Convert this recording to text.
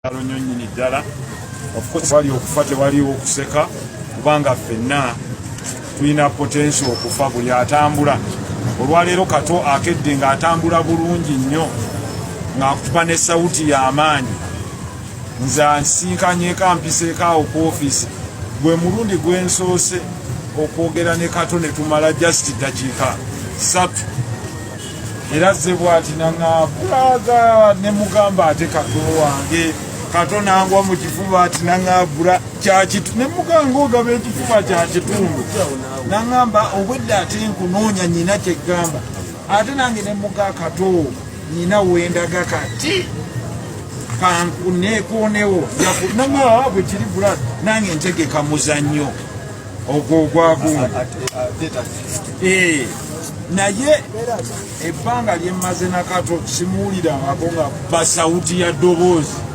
Nyonyini ddala of course wali okufa tewaliwo okuseka kubanga ffenna tulina potential okufa buli atambula. Olwaleero Kato akedde ng'atambula bulungi nnyo ng'akutupa ne sawuti y'amaanyi. Nze ansinkanyeko ampiseeko awo ku ofiisi gwe mulundi gwe nsoose okwogera ne Kato ne tumala just ddakiika 3 era zze bw'ati naŋŋaabulaga ne mugamba ate Kato wange Kato nangwa mu kifuba ati naŋŋaabula kyakitu ne muganga ogaba ekifuba kya kitundu naŋŋamba obwedda ate nkunoonya nnyina kyeggamba ate nange ne muga Kato nnyina wendaga kati kankuneekoonewo naŋŋaa bwe kiri bula nange ntegeka muzannyo ogwo ogwagundi naye ebbanga lyemmaze na Kato simuwulirangako nga basawuti ya ddoboozi